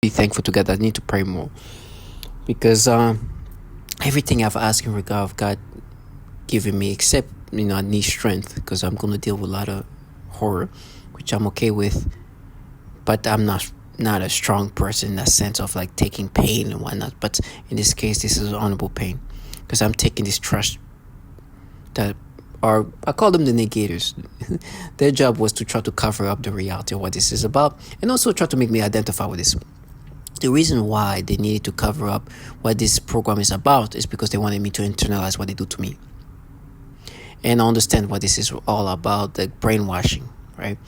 be thankful to God. I need to pray more because everything I've asked in regard of God giving me, except I need strength because I'm gonna deal with a lot of horror, which I'm okay with, but I'm not a strong person in that sense of like taking pain and whatnot. But in this case, this is honorable pain because I'm taking this trust that are, I call them the negators. Their job was to try to cover up the reality of what this is about and also try to make me identify with this. The reason why they needed to cover up what this program is about is because they wanted me to internalize what they do to me and understand what this is all about, the brainwashing, right?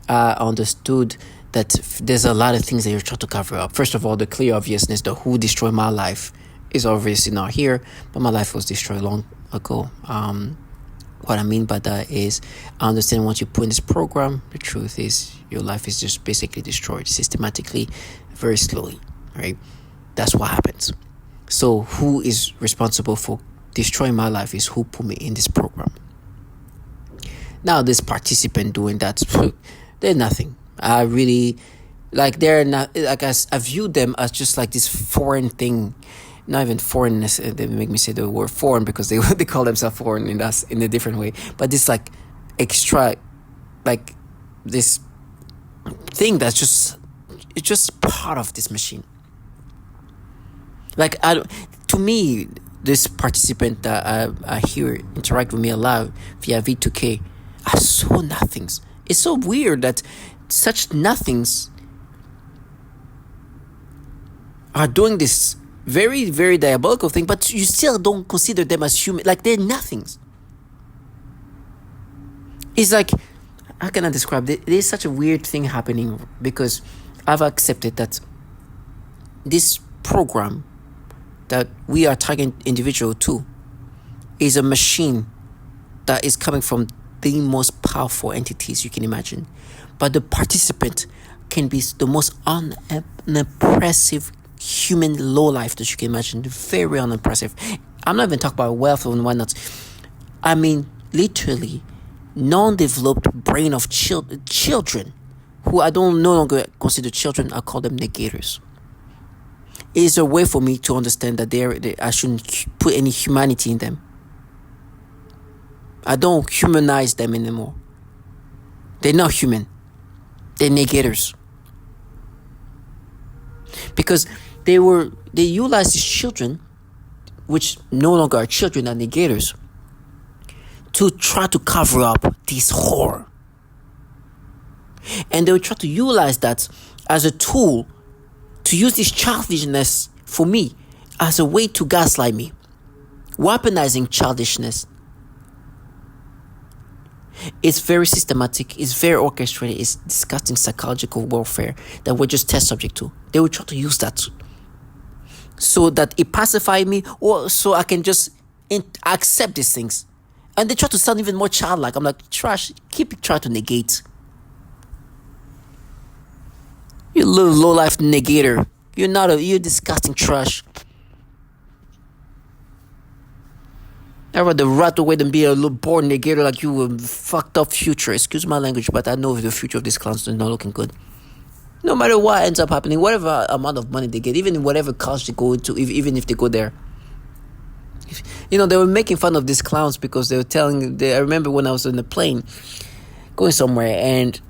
I understood that there's a lot of things that you're trying to cover up. First of all, the clear obviousness, the who destroyed my life is obviously not here, but my life was destroyed long ago. What I mean by that is, I understand once you put in this program, the truth is your life is just basically destroyed systematically, very slowly, right? That's what happens. So who is responsible for destroying my life is who put me in this program. Now this participant doing that, they're nothing. I really, they're not, I view them as just like this foreign thing. Not even foreign, they make me say the word foreign because they they call themselves foreign in us in a different way. But this extra, this thing that's it's just part of this machine. To me, this participant that I hear interact with me a lot via V2K are so nothings. It's so weird that such nothings are doing this very, very diabolical thing, but you still don't consider them as human. Like, they're nothings. It's like, how can I describe it? There's such a weird thing happening because I've accepted that this program that we are targeting individual to is a machine that is coming from the most powerful entities you can imagine. But the participant can be the most unimpressive human low life that you can imagine. Very unimpressive. I'm not even talking about wealth and whatnot. I mean, literally, non-developed brain of children who I don't no longer consider children. I call them negators. It is a way for me to understand that I shouldn't put any humanity in them. I don't humanize them anymore. They're not human. They're negators. Because they utilized these children, which no longer are children, are negators, to try to cover up this horror. And they would try to utilize that as a tool to use this childishness for me as a way to gaslight me, weaponizing childishness. It's very systematic, it's very orchestrated, it's disgusting psychological warfare that we're just test subject to. They will try to use that so that it pacifies me, or so I can just accept these things. And they try to sound even more childlike. I'm like, trash, keep trying to negate. You little low-life negator. You're disgusting trash. I'd rather rat away than be a little born negator like you, a fucked up future. Excuse my language, but I know the future of these clowns is not looking good. No matter what ends up happening, whatever amount of money they get, even in whatever college they go into, even if they go there. They were making fun of these clowns because they were I remember when I was on the plane going somewhere, and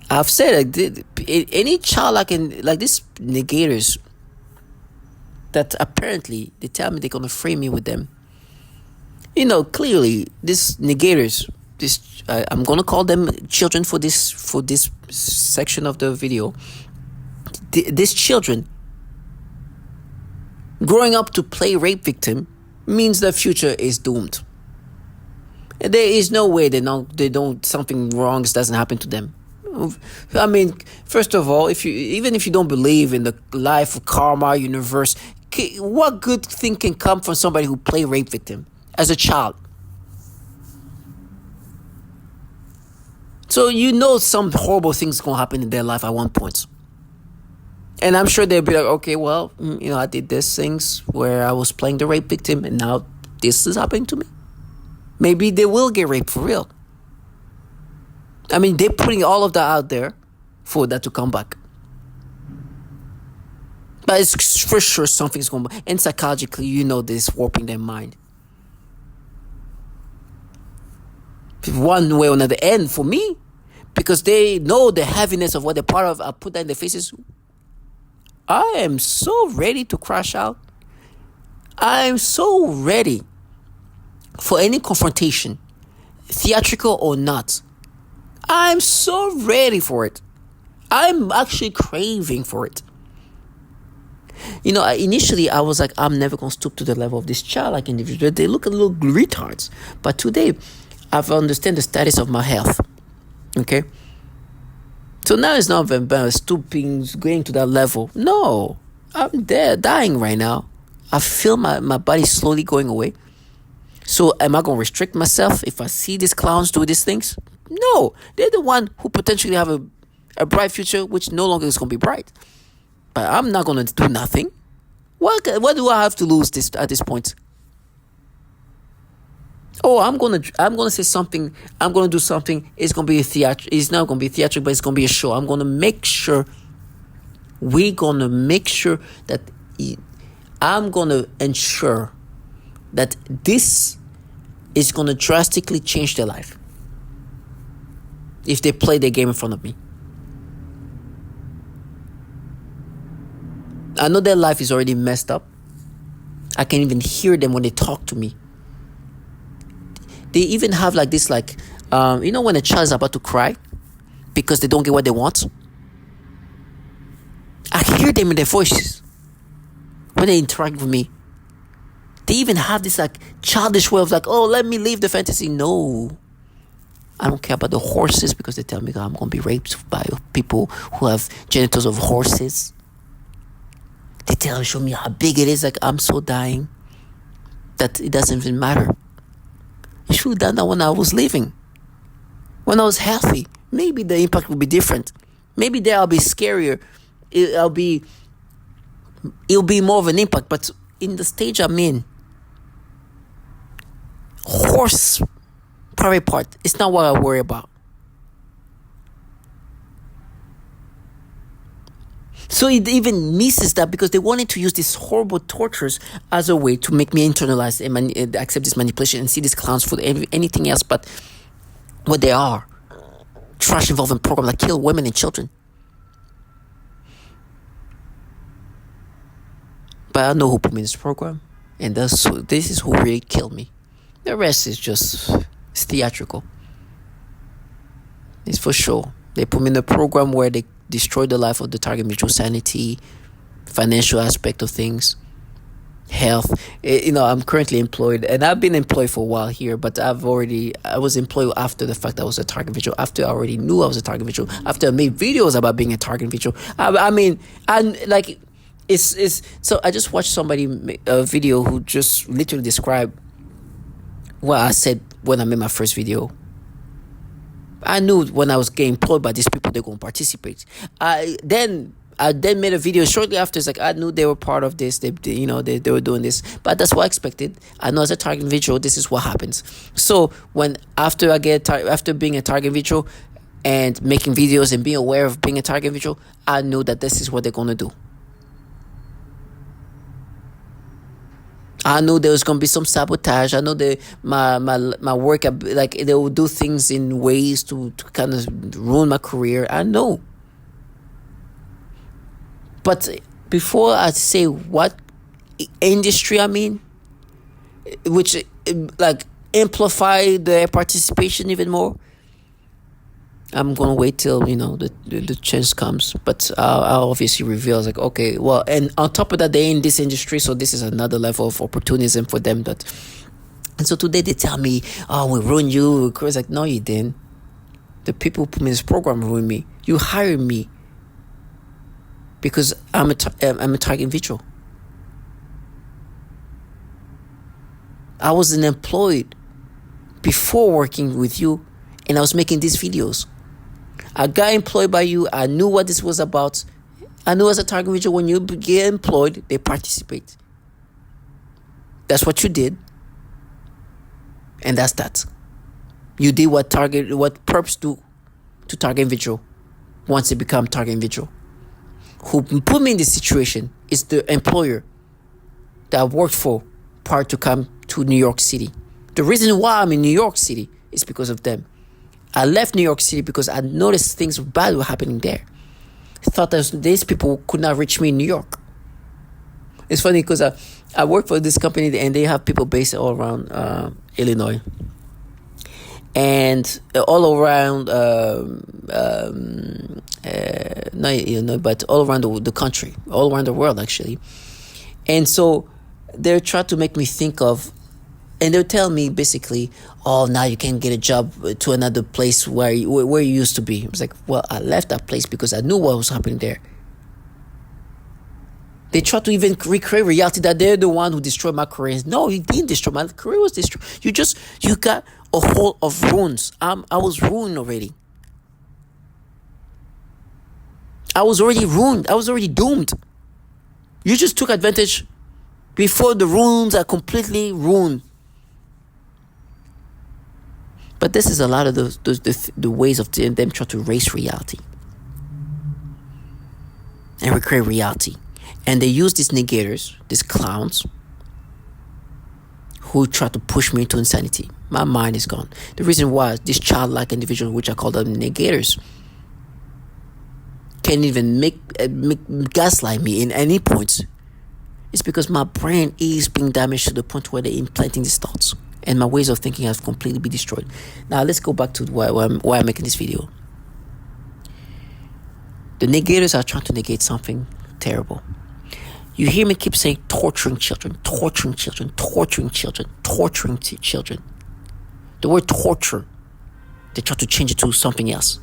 I've said any child like these negators that apparently they tell me they're gonna frame me with them. Clearly these negators, I'm gonna call them children for this section of the video. These children growing up to play rape victim means their future is doomed. There is no way something wrong doesn't happen to them. I mean, first of all, even if you don't believe in the life, karma, universe, what good thing can come from somebody who play rape victim as a child? So some horrible things gonna happen in their life at one point. And I'm sure they'll be like, okay, well, I did these things where I was playing the rape victim and now this is happening to me. Maybe they will get raped for real. I mean, they're putting all of that out there for that to come back. But it's for sure something's going to, and psychologically, this warping their mind. One way or another. And for me, because they know the heaviness of what they're part of, I put that in their faces. I am so ready to crash out. I am so ready for any confrontation, theatrical or not. I'm so ready for it. I'm actually craving for it. Initially I was like, I'm never going to stoop to the level of this childlike individual. They look a little retards. But today, I've understand the status of my health. Okay? So now it's not about stooping, going to that level. No. I'm there, dying right now. I feel my body slowly going away. So am I going to restrict myself if I see these clowns do these things? No. They're the one who potentially have a bright future, which no longer is going to be bright. But I'm not going to do nothing. What do I have to lose at this point? Oh, I'm gonna say something. I'm gonna do something. It's gonna be a theater. It's not gonna be theatrical, but it's gonna be a show. I'm gonna make sure. We're gonna make sure that I'm gonna ensure that this is gonna drastically change their life if they play their game in front of me. I know their life is already messed up. I can even hear them when they talk to me. They even have like this, when a child is about to cry because they don't get what they want. I hear them in their voices when they interact with me. They even have this childish way of oh, let me leave the fantasy. No. I don't care about the horses because they tell me I'm going to be raped by people who have genitals of horses. They show me how big it is. I'm so dying that it doesn't even matter. I should have done that when I was living. When I was healthy. Maybe the impact will be different. Maybe there I'll be scarier. It'll be more of an impact. But in the stage I'm in, horse private part, it's not what I worry about. So it even misses that because they wanted to use these horrible tortures as a way to make me internalize and accept this manipulation and see these clowns for anything else but what they are. Trash involving programs that kill women and children. But I know who put me in this program, and this is who really killed me. The rest is just theatrical. It's for sure. They put me in a program where they destroy the life of the target mutual sanity, financial aspect of things, health. I'm currently employed, and I've been employed for a while here, but I was employed after the fact that I was a target individual, after I already knew I was a target individual, after I made videos about being a target individual. So I just watched a video who just literally described what I said when I made my first video. I knew when I was getting employed by these people, they're going to participate. I then made a video shortly after. It's I knew they were part of this. They were doing this, but that's what I expected. I know as a target individual, this is what happens. So after being a target individual and making videos and being aware of being a target individual, I knew that this is what they're going to do. I knew there was going to be some sabotage. I know my work, they will do things in ways to kind of ruin my career. I know. But before I say what industry I'm in, which amplify their participation even more, I'm going to wait till, the chance comes. But I'll obviously reveal, okay, well, and on top of that, they're in this industry, so this is another level of opportunism for them. And so today they tell me, oh, we ruined you. It's no, you didn't. The people who put me in this program ruined me. You hired me because I'm a target individual. I wasn't employed before working with you, and I was making these videos. I got employed by you. I knew what this was about. I knew as a target individual, when you get employed, they participate. That's what you did. And that's that. You did what perps do to target individual once they become target individual. who put me in this situation is the employer that I worked for prior to come to New York City. The reason why I'm in New York City is because of them. I left New York City because I noticed things bad were happening there. I thought that these people could not reach me in New York. It's funny because I work for this company and they have people based all around Illinois. And all around, not Illinois, but all around the country, all around the world, actually. And so they're trying to make me think of, and they'll tell me basically, oh, now you can't get a job to another place where you used to be. I was like, well, I left that place because I knew what was happening there. They try to even recreate reality that they're the one who destroyed my career. No, you didn't destroy my career. Was destroyed. You got a hole of ruins. I was ruined already. I was already ruined. I was already doomed. You just took advantage before the ruins are completely ruined. But this is a lot of the ways of them trying to erase reality and recreate reality. And they use these negators, these clowns, who try to push me into insanity. My mind is gone. The reason why this childlike individual, which I call them negators, can't even make gaslight me in any points, is because my brain is being damaged to the point where they're implanting these thoughts. And my ways of thinking have completely been destroyed. Now let's go back to why I'm making this video. The negators are trying to negate something terrible. You hear me keep saying torturing children, torturing children, torturing children, torturing children. The word torture, they try to change it to something else.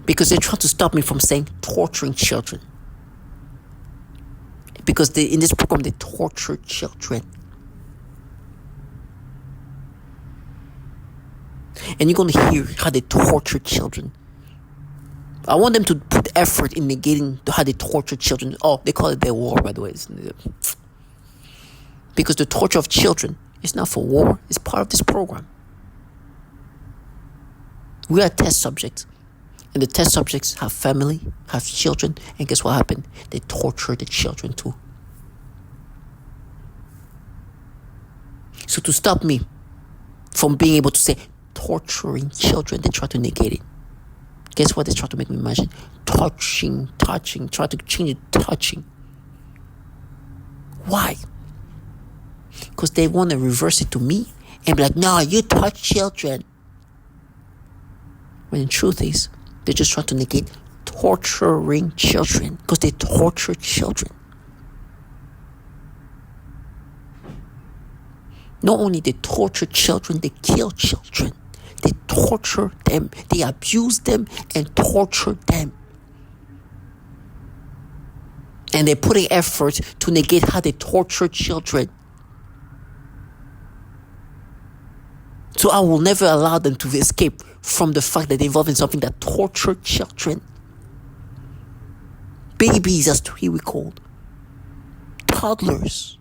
Because they're trying to stop me from saying torturing children. Because in this program, they torture children. And you're going to hear how they torture children. I want them to put effort in negating how they torture children. Oh, they call it their war, by the way. Because the torture of children is not for war. It's part of this program. We are test subjects. And the test subjects have family, have children. And guess what happened? They torture the children too. So to stop me from being able to say torturing children, they try to negate it. Guess what they try to make me imagine? Touching, try to change it, touching. Why? Because they want to reverse it to me and be like, no, you touch children. When the truth is, they're just trying to negate torturing children because they torture children. Not only they torture children, they kill children. They torture them, they abuse them and torture them. And they're putting effort to negate how they torture children. So I will never allow them to escape from the fact that they're involved in something that torture children. Babies as 3-week-old. Toddlers.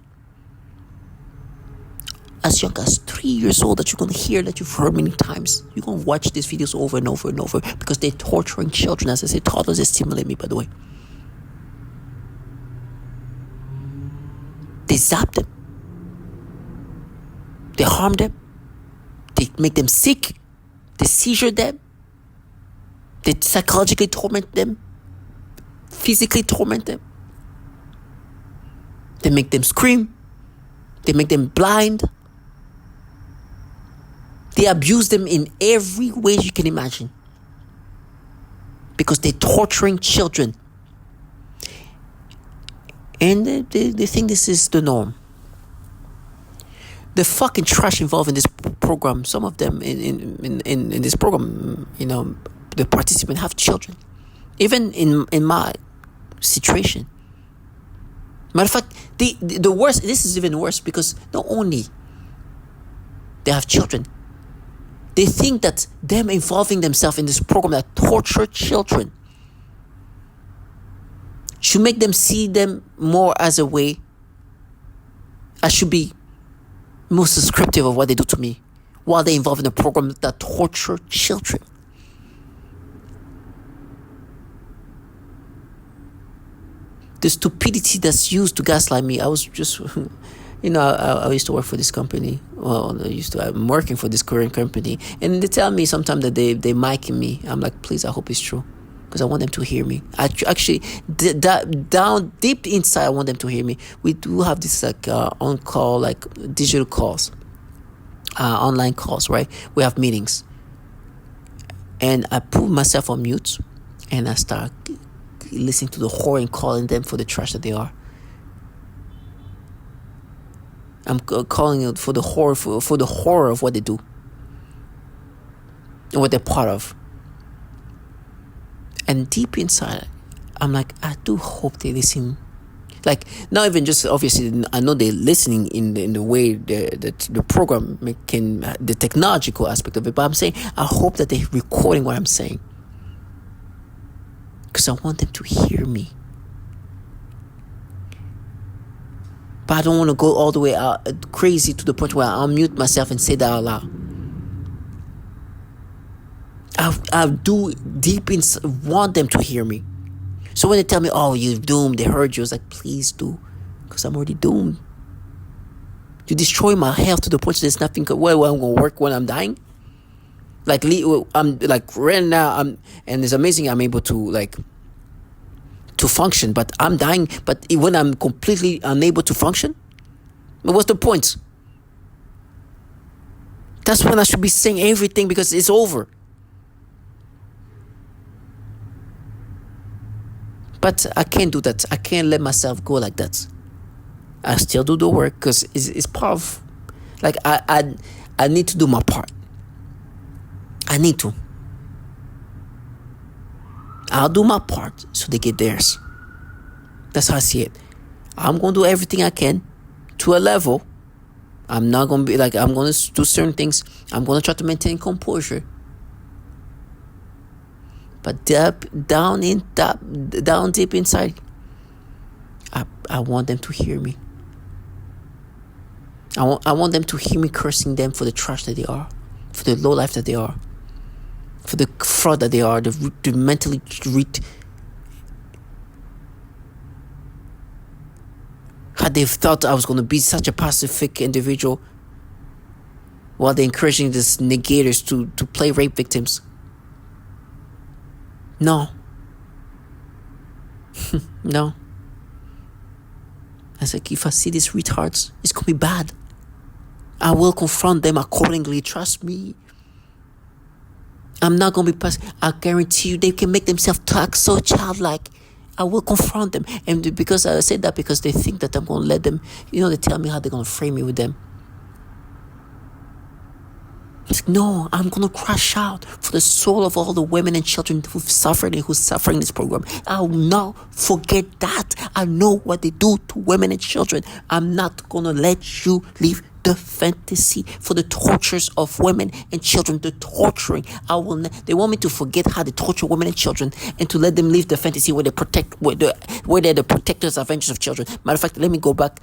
As young as 3 years old, that you're going to hear, that you've heard many times. You're going to watch these videos over and over and over because they're torturing children. As I say, toddlers, they stimulate me, by the way. They zap them. They harm them. They make them sick. They seizure them. They psychologically torment them. Physically torment them. They make them scream. They make them blind. They abuse them in every way you can imagine. Because they're torturing children. And they think this is the norm. The fucking trash involved in this program, some of them in this program, the participants have children. Even in my situation. Matter of fact, the worst, this is even worse because not only they have children, they think that them involving themselves in this program that torture children should make them see them more as a way. I should be more descriptive of what they do to me while they're involved in a program that torture children. the stupidity that's used to gaslight me. I was just, I used to work for this company. Well, I'm working for this current company, and they tell me sometimes that they micing me. I'm like, please, I hope it's true, because I want them to hear me. Actually, down deep inside, I want them to hear me. We do have this like on call, like digital calls, online calls, right? We have meetings, and I put myself on mute, and I start listening to the horror and calling them for the trash that they are. I'm calling it for the horror, for the horror of what they do and what they're part of. And deep inside, I'm like, I do hope they listen. Like, not even just, obviously, I know they're listening in the way the program can, the technological aspect of it, but I'm saying, I hope that they're recording what I'm saying, because I want them to hear me. But I don't want to go all the way out crazy to the point where I unmute myself and say that out loud. I do deep inside want them to hear me. So when they tell me, oh, you're doomed, they heard you, I was like, please do, because I'm already doomed. You destroy my health to the point that there's nothing where I'm going to work when I'm dying. Like, I'm like right now, and it's amazing I'm able to to function, but I'm dying. But when I'm completely unable to function, what's the point? That's when I should be saying everything, because it's over. But I can't do that. I can't let myself go like that. I still do the work, because it's part of, like, I need to do my part. I need to. I'll do my part so they get theirs. That's how I see it. I'm going to do everything I can to a level. I'm not going to be like, I'm going to do certain things. I'm going to try to maintain composure. But down deep inside, I want them to hear me. I want them to hear me cursing them for the trash that they are, for the low life that they are, for the fraud that they are, the mentally how they thought I was going to be such a pacific individual, while they're encouraging these negators to play rape victims. No. No. I was like, if I see these retards, it's going to be bad. I will confront them accordingly. Trust me. I'm not going to be passive. I guarantee you, they can make themselves talk so childlike. I will confront them. And because I said that, because they think that I'm going to let them, they tell me how they're going to frame me with them. It's like, no, I'm going to crash out for the soul of all the women and children who've suffered and who's suffering this program. I'll not forget that. I know what they do to women and children. I'm not going to let you leave the fantasy for the tortures of women and children, the torturing. They want me to forget how they torture women and children, and to let them live the fantasy where they're the protectors, avengers of children. Matter of fact, let me go back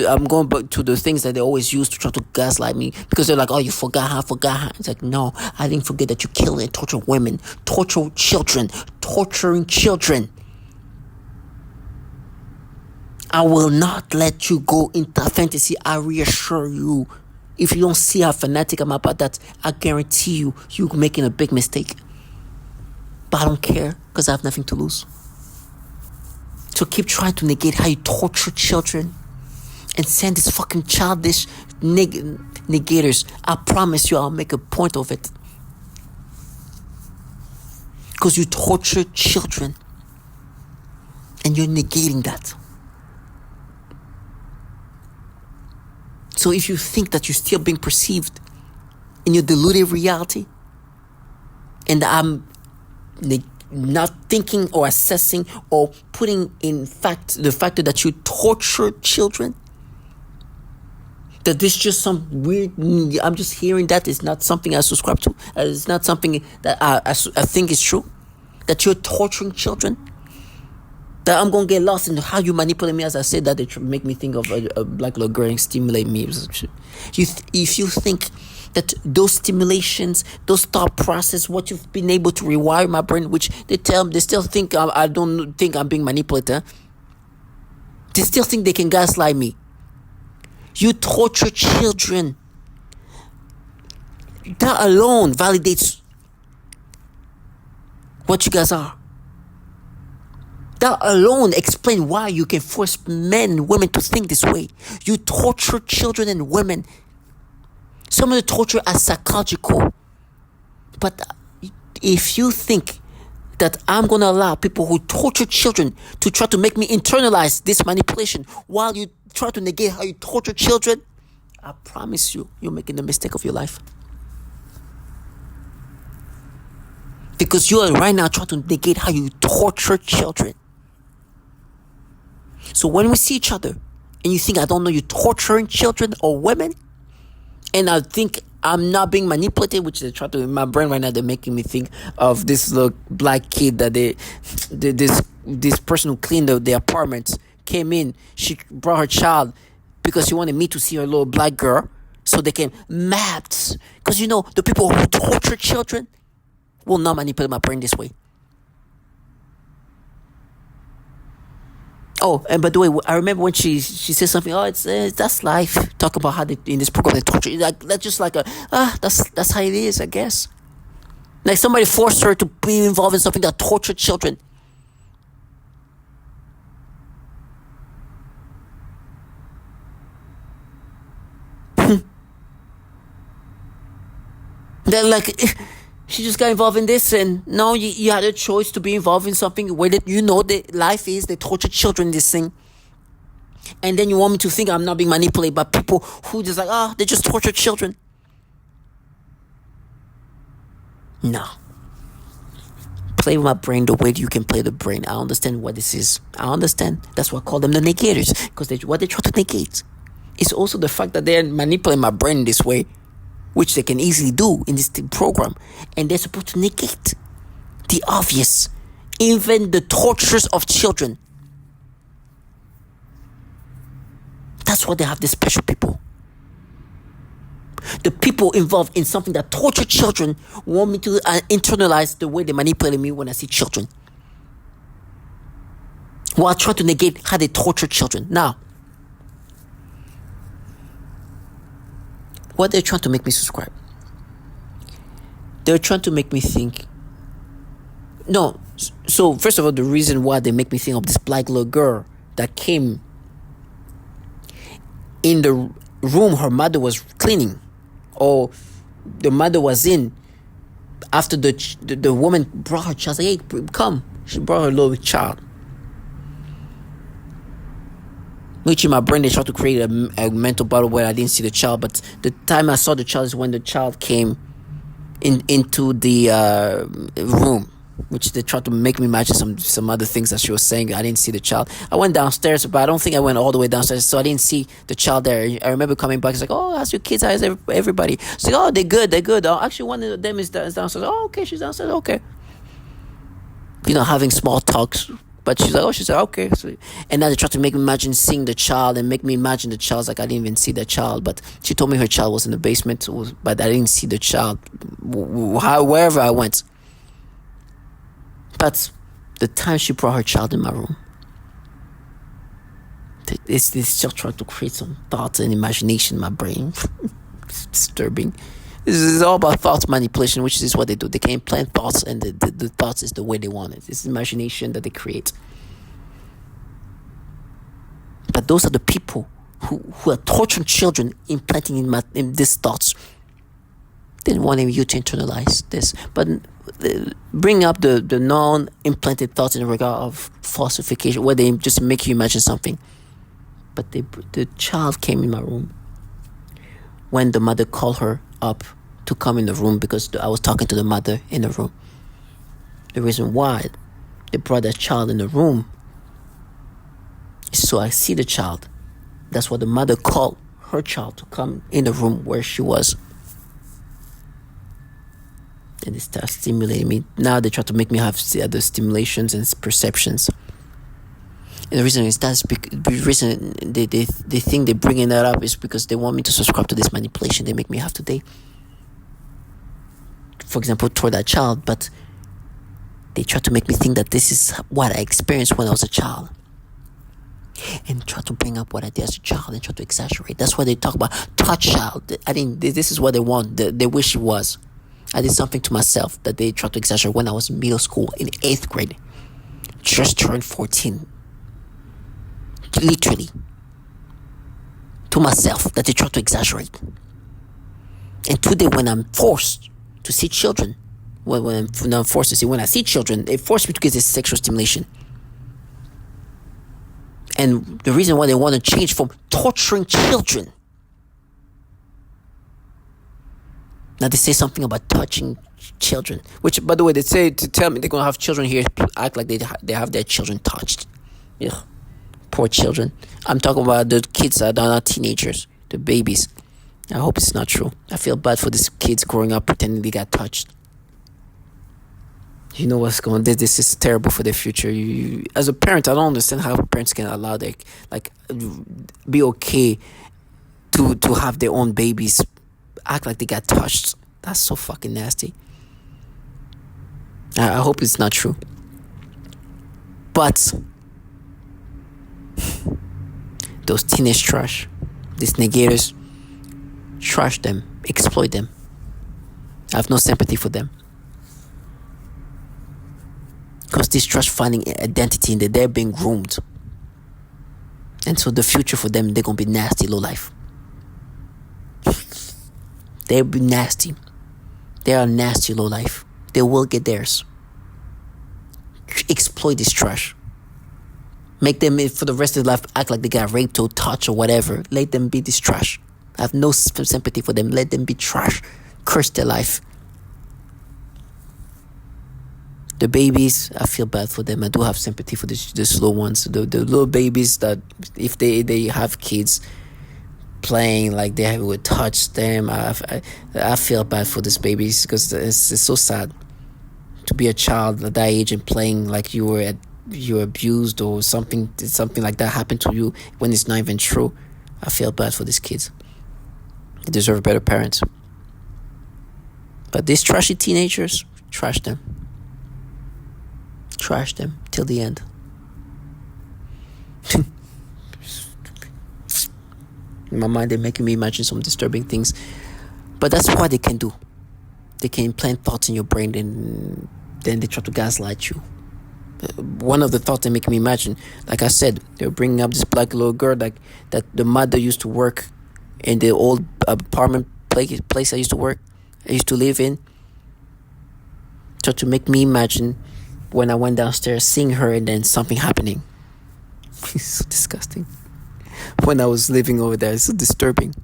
I'm going back to the things that they always use to try to gaslight me, because they're like, oh, you forgot how. It's like, no, I didn't forget that you kill and torture women, torture children, torturing children. I will not let you go into fantasy. I reassure you. If you don't see how fanatic I'm about that, I guarantee you're making a big mistake. But I don't care, because I have nothing to lose. So keep trying to negate how you torture children and send these fucking childish negators. I promise you, I'll make a point of it. Because you torture children and you're negating that. So if you think that you're still being perceived in your deluded reality, and I'm not thinking or assessing or putting in fact the factor that you torture children, that this is just some weird, I'm just hearing that is not something I subscribe to. It's not something that I think is true. That you're torturing children. That I'm going to get lost in how you manipulate me. As I said, that they make me think of a black little girl and stimulate me. If you think that those stimulations, those thought process, what you've been able to rewire my brain, which they still think I don't think I'm being manipulated. They still think they can gaslight me. You torture children. That alone validates what you guys are. That alone explains why you can force men and women to think this way. You torture children and women. Some of the torture are psychological. But if you think that I'm going to allow people who torture children to try to make me internalize this manipulation while you try to negate how you torture children, I promise you, you're making the mistake of your life. Because you are right now trying to negate how you torture children. So when we see each other and you think I don't know you torturing children or women, and I think I'm not being manipulated, which they try to in my brain right now, they're making me think of this little black kid that this person who cleaned the apartment came in. She brought her child because she wanted me to see her little black girl, so they can maps. Because you know the people who torture children will not manipulate my brain this way. Oh, and by the way, I remember when she said something. Oh, it's that's life. Talk about how they, in this program they torture. Like that's just like that's how it is, I guess. Like somebody forced her to be involved in something that tortured children. They're like, she just got involved in this, and no, you had a choice to be involved in something where that you know that life is, they torture children, this thing. And then you want me to think I'm not being manipulated by people who just like, they just torture children. No. Play with my brain the way you can play the brain. I understand what this is. I understand. That's why I call them the negators. Because what they try to negate is also the fact that they're manipulating my brain this way, which they can easily do in this program. And they're supposed to negate the obvious, even the tortures of children. That's why they have these special people. The people involved in something that torture children want me to internalize the way they manipulate me when I see children, while trying to negate how they torture children. Now, what they're trying to make me subscribe. They're trying to make me think. No, so first of all, the reason why they make me think of this black little girl that came in the room her mother was cleaning, or the mother was in after the woman brought her child. Like, hey, come. She brought her little child. Which in my brain they tried to create a mental battle where I didn't see the child, but the time I saw the child is when the child came into the room, which they tried to make me imagine some other things that she was saying. I didn't see the child. I went downstairs, but I don't think I went all the way downstairs, so I didn't see the child there. I remember coming back. It's like, oh, how's your kids? How's everybody? It's like, oh, they're good. Oh, actually, one of them is downstairs. Oh, okay, she's downstairs. Okay. You know, having small talks. But she's like, oh, she's like, okay. So, and now they try to make me imagine seeing the child and make me imagine the child's like, I didn't even see the child. But she told me her child was in the basement, but I didn't see the child wherever I went. But the time she brought her child in my room, they still trying to create some thoughts and imagination in my brain. It's disturbing. This is all about thoughts manipulation, which is what they do. They can implant thoughts, and the thoughts is the way they want it. It's imagination that they create. But those are the people who are torturing children, implanting in these thoughts. They want you to internalize this. But bring up the non-implanted thoughts in regard of falsification, where they just make you imagine something. But the child came in my room when the mother called her up to come in the room, because I was talking to the mother in the room. The reason why they brought that child in the room is so I see the child. That's why the mother called her child to come in the room where she was. And they start stimulating me. Now they try to make me have other stimulations and perceptions. And the reason is the reason they think they're bringing that up is because they want me to subscribe to this manipulation they make me have today. For example, toward that child, but they try to make me think that this is what I experienced when I was a child. and try to bring up what I did as a child and try to exaggerate. That's why they talk about touch child. I think this is what they want. They wish it was. I did something to myself that they tried to exaggerate when I was in middle school in 8th grade. Just turned 14. Literally. To myself that they tried to exaggerate. And today when I'm forced to see children, when I'm forced to see, when I see children, they force me to get this sexual stimulation. And the reason why they want to change from torturing children. Now they say something about touching children, which, by the way, they say to tell me they're gonna have children here act like they have their children touched. Yeah, poor children. I'm talking about the kids that are not teenagers, the babies. I hope it's not true. I feel bad for these kids growing up pretending they got touched. You know what's going on. This is terrible for their future. You, as a parent, I don't understand how parents can allow their, like, be okay to have their own babies act like they got touched. That's so fucking nasty. I hope it's not true. But those teenage trash, these negators, trash them, exploit them. I have no sympathy for them. Because these trash finding identity in that they're being groomed. And so the future for them, they're going to be nasty low life. They'll be nasty. They are nasty low life. They will get theirs. Exploit this trash. Make them, for the rest of their life, act like they got raped or touched or whatever. Let them be this trash. I have no sympathy for them. Let them be trash. Curse their life. The babies, I feel bad for them. I do have sympathy for the slow ones. The little babies that, if they have kids playing like they would touch them, I feel bad for these babies, because it's so sad to be a child at that age and playing like you were abused or something like that happened to you when it's not even true. I feel bad for these kids. They deserve better parents. But these trashy teenagers, trash them. Trash them till the end. In my mind, they're making me imagine some disturbing things. But that's what they can do. They can implant thoughts in your brain, and then they try to gaslight you. One of the thoughts they make me imagine, like I said, they were bringing up this black little girl that the mother used to work in the old apartment place I used to live in. Try to make me imagine when I went downstairs, seeing her, and then something happening. It's so disgusting. When I was living over there, it's so disturbing.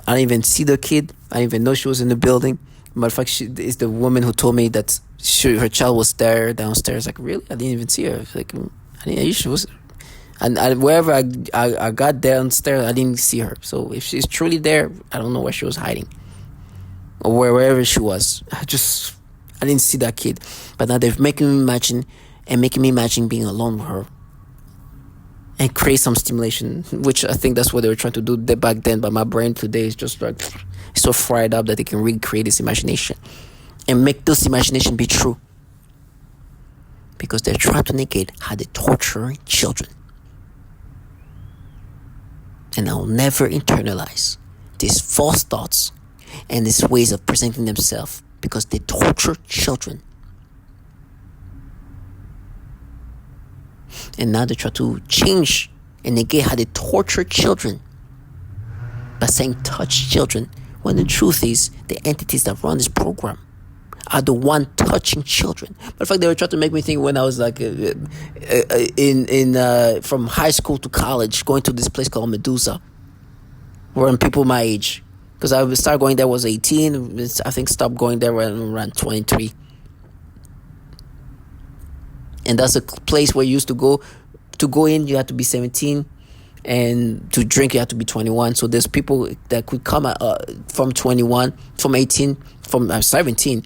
I didn't even see the kid. I didn't even know she was in the building. Matter of fact, she is the woman who told me that her child was there downstairs. Like, really? I didn't even see her. Like, she was. And wherever I got downstairs, I didn't see her. So if she's truly there, I don't know where she was hiding, or wherever she was. I didn't see that kid. But now they're making me imagine being alone with her and create some stimulation, which I think that's what they were trying to do back then. But my brain today is just like so fried up that they can recreate this imagination and make this imagination be true, because they're trying to negate how they torture children. And I'll never internalize these false thoughts and these ways of presenting themselves, because they torture children. And now they try to change and negate how they torture children by saying touch children, when the truth is the entities that run this program are the one touching children. But in fact, they were trying to make me think when I was like from high school to college, going to this place called Medusa, where people my age. Because I started going there was 18. I think stopped going there when around 23. And that's a place where you used to go. To go in, you had to be 17. And to drink, you had to be 21. So there's people that could come from 21, from 18, from 17.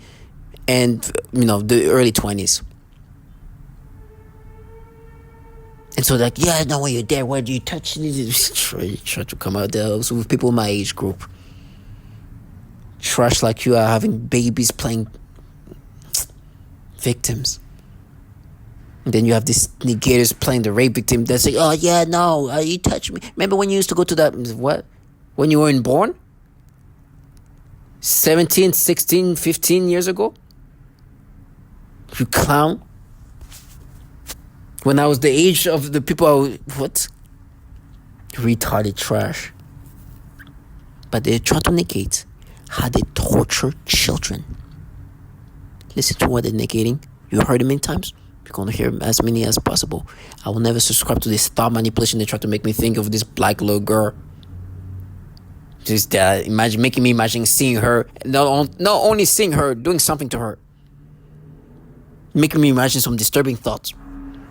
And, the early 20s. And so like, yeah, now when you're there, why do you touch it? Try to come out there also with people in my age group. Trash like you are having babies playing victims. And then you have these negators playing the rape victim. They say, "Oh yeah, no, you touched me." Remember when you used to go to that what? When you weren't born? 17, 16, 15 years ago? You clown. When I was the age of the people, what? Retarded trash. But they try to negate how they torture children. Listen to what they're negating. You heard it many times. You're going to hear as many as possible. I will never subscribe to this thought manipulation. They try to make me think of this black little girl. Just making me imagine seeing her. Not only seeing her, doing something to her. Making me imagine some disturbing thoughts.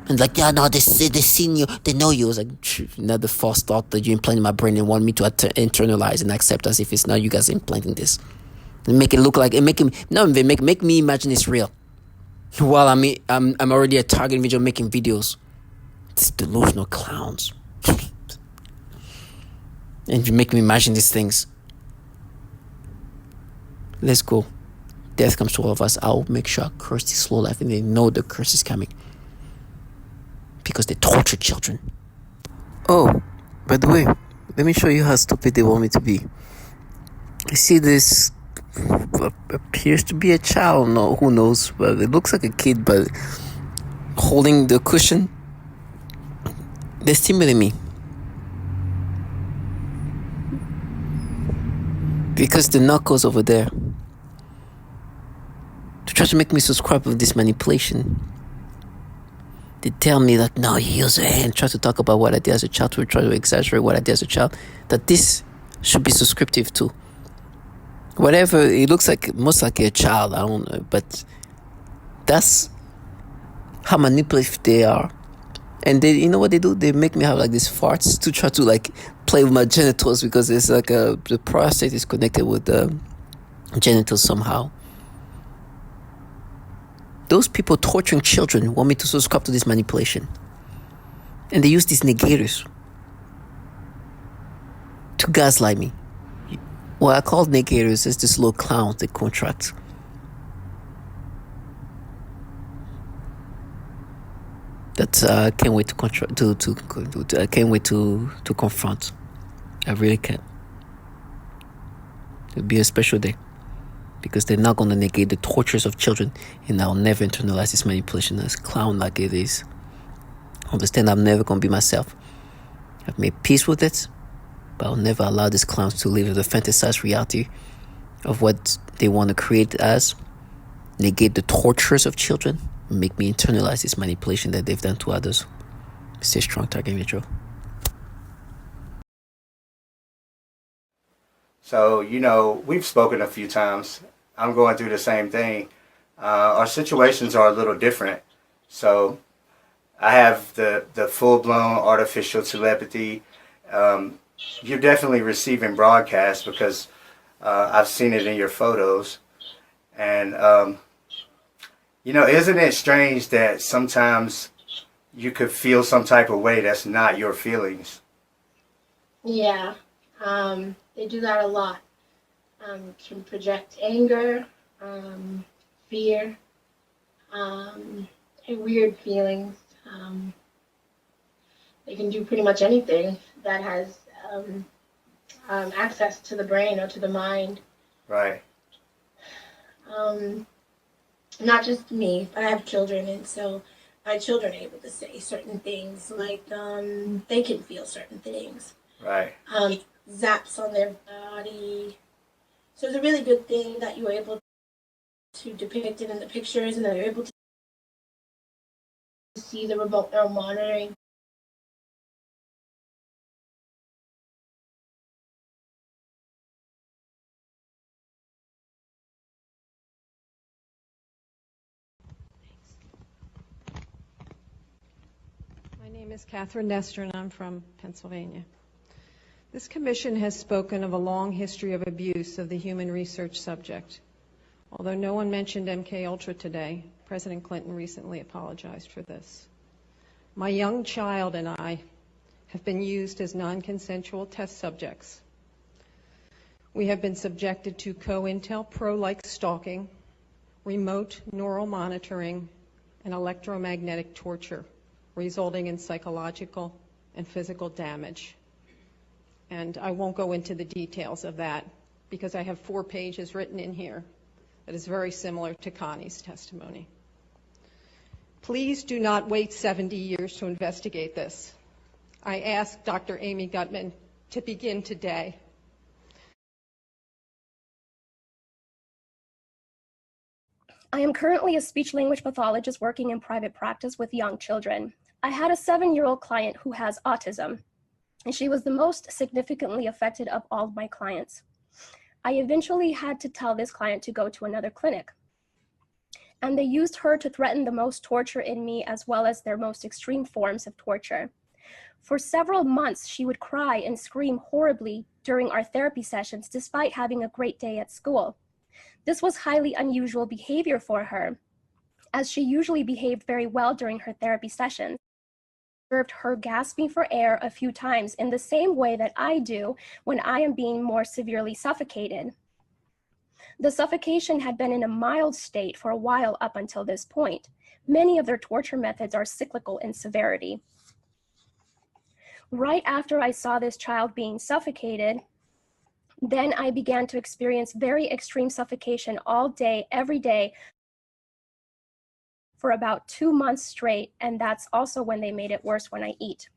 And like, yeah, no, they seen you, they know you. I was like, another false thought that you implant in my brain and want me to internalize and accept as if it's not you guys implanting this. And make it look like, and make me imagine it's real. While I'm already a target individual making videos. It's delusional clowns. And you make me imagine these things. Let's go. Death comes to all of us. I'll make sure I curse this slow life and they know the curse is coming. Because they torture children. Oh, by the way, let me show you how stupid they want me to be. You see this appears to be a child, no, who knows, but it looks like a kid, but holding the cushion. They're stimulating me. Because the knuckles over there. To try to make me subscribe with this manipulation. They tell me that, no, you use your hand, try to talk about what I did as a child, to try to exaggerate what I did as a child, that this should be subscriptive to. Whatever, it looks like, most like a child, I don't know, but that's how manipulative they are. And they, you know what they do? They make me have like these farts to try to like play with my genitals, because it's like the prostate is connected with the genitals somehow. Those people torturing children want me to subscribe to this manipulation. And they use these negators to gaslight me. What I call negators is this little clowns they contract. That I can't wait to I can't wait to confront. I really can't. It'll be a special day. Because they're not going to negate the tortures of children, and I'll never internalize this manipulation as clown like it is. Understand, I'm never going to be myself. I've made peace with it, but I'll never allow these clowns to live in the fantasized reality of what they want to create as, negate the tortures of children, and make me internalize this manipulation that they've done to others. Stay strong, target individual. So, we've spoken a few times. I'm going through the same thing. Our situations are a little different. So, I have the full-blown artificial telepathy. You're definitely receiving broadcasts because I've seen it in your photos. And, isn't it strange that sometimes you could feel some type of way that's not your feelings? Yeah. They do that a lot. Can project anger, fear, and weird feelings. They can do pretty much anything that has access to the brain or to the mind. Right. Not just me, but I have children, and so my children are able to say certain things, like they can feel certain things. Right. Zaps on their body. So it's a really good thing that you were able to depict it in the pictures, and that you're able to see the remote neural monitoring. My name is Catherine Nestor, and I'm from Pennsylvania. This commission has spoken of a long history of abuse of the human research subject. Although no one mentioned MK Ultra today, President Clinton recently apologized for this. My young child and I have been used as non-consensual test subjects. We have been subjected to COINTELPRO-like stalking, remote neural monitoring, and electromagnetic torture, resulting in psychological and physical damage. And I won't go into the details of that because I have 4 pages written in here that is very similar to Connie's testimony. Please do not wait 70 years to investigate this. I ask Dr. Amy Gutman to begin today. I am currently a speech-language pathologist working in private practice with young children. I had a 7-year-old client who has autism, and she was the most significantly affected of all of my clients. I eventually had to tell this client to go to another clinic, and they used her to threaten the most torture in me as well as their most extreme forms of torture. For several months, she would cry and scream horribly during our therapy sessions despite having a great day at school. This was highly unusual behavior for her, as she usually behaved very well during her therapy sessions. I observed her gasping for air a few times in the same way that I do when I am being more severely suffocated. The suffocation had been in a mild state for a while up until this point. Many of their torture methods are cyclical in severity. Right after I saw this child being suffocated, then I began to experience very extreme suffocation all day, every day, for about 2 months straight, and that's also when they made it worse when I eat.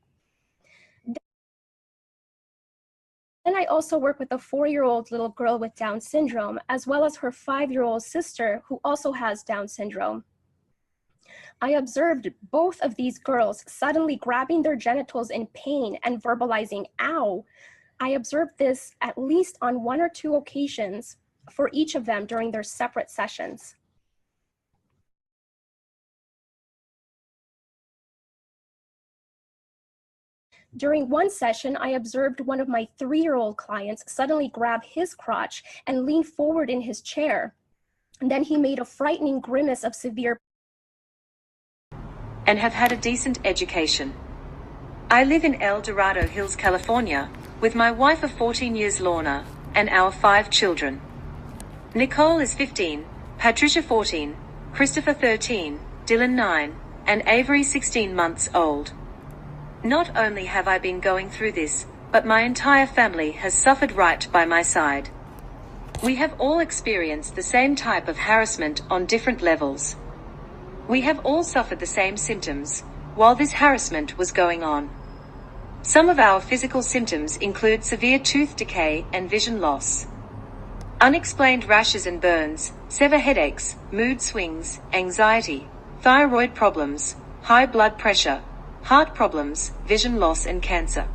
Then I also work with a 4-year-old little girl with Down syndrome, as well as her 5-year-old sister who also has Down syndrome. I observed both of these girls suddenly grabbing their genitals in pain and verbalizing, "ow." I observed this at least on 1 or 2 occasions for each of them during their separate sessions. During one session, I observed one of my 3-year-old clients suddenly grab his crotch and lean forward in his chair. And then he made a frightening grimace of severe and have had a decent education. I live in El Dorado Hills, California, with my wife of 14 years, Lorna, and our 5 children. Nicole is 15, Patricia 14, Christopher 13, Dylan 9, and Avery 16 months old. Not only have I been going through this, but my entire family has suffered right by my side. We have all experienced the same type of harassment on different levels. We have all suffered the same symptoms while this harassment was going on. Some of our physical symptoms include severe tooth decay and vision loss, unexplained rashes and burns, severe headaches, mood swings, anxiety, thyroid problems, high blood pressure, heart problems, vision loss, and cancer.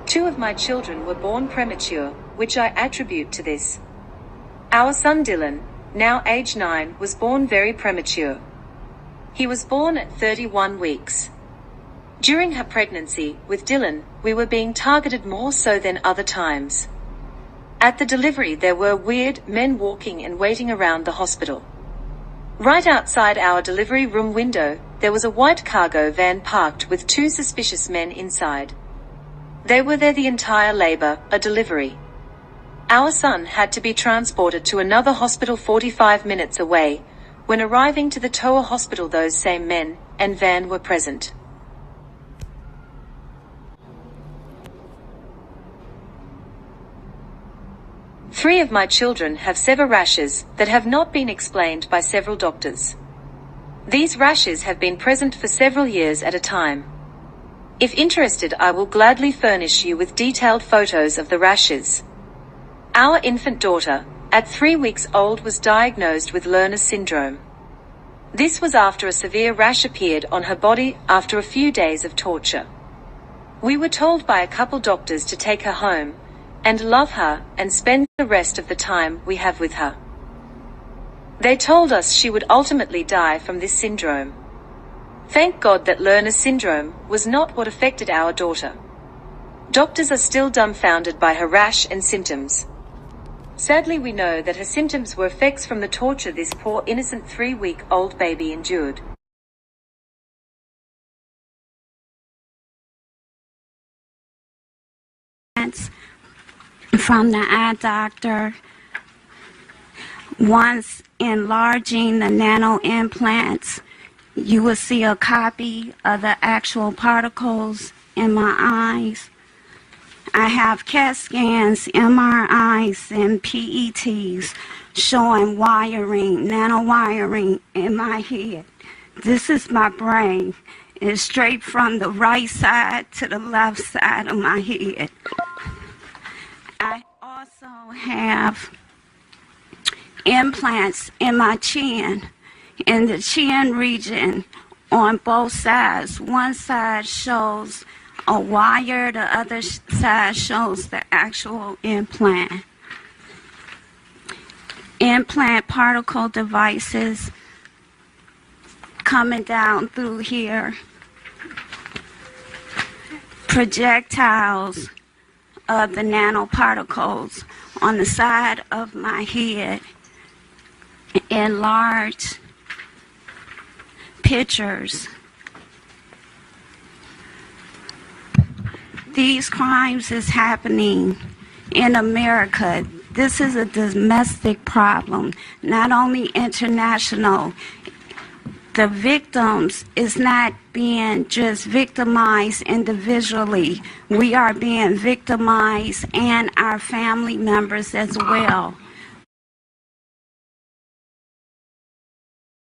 Two of my children were born premature, which I attribute to this. Our son Dylan, now age 9, was born very premature. He was born at 31 weeks. During her pregnancy with Dylan, we were being targeted more so than other times. At the delivery, there were weird men walking and waiting around the hospital. Right outside our delivery room window, there was a white cargo van parked with 2 suspicious men inside. They were there the entire labor, a delivery. Our son had to be transported to another hospital 45 minutes away. When arriving to the Toa hospital, those same men and van were present. Three of my children have severe rashes that have not been explained by several doctors. These rashes have been present for several years at a time. If interested, I will gladly furnish you with detailed photos of the rashes. Our infant daughter, at 3 weeks old, was diagnosed with Lerner syndrome. This was after a severe rash appeared on her body after a few days of torture. We were told by a couple doctors to take her home and love her and spend the rest of the time we have with her. They told us she would ultimately die from this syndrome. Thank God that Lerner syndrome was not what affected our daughter. Doctors are still dumbfounded by her rash and symptoms. Sadly, we know that her symptoms were effects from the torture this poor innocent 3-week-old baby endured. from the eye doctor. Once enlarging the nano implants, you will see a copy of the actual particles in my eyes. I have CAT scans, MRIs, and PETs showing wiring, nanowiring in my head. This is my brain. It's straight from the right side to the left side of my head. I also have implants in my chin, in the chin region on both sides. One side shows a wire, the other side shows the actual implant. Implant particle devices coming down through here. Projectiles of the nanoparticles on the side of my head in large pictures. These crimes is happening in America. This is a domestic problem, not only international. The victims is not being just victimized individually. We are being victimized and our family members as well.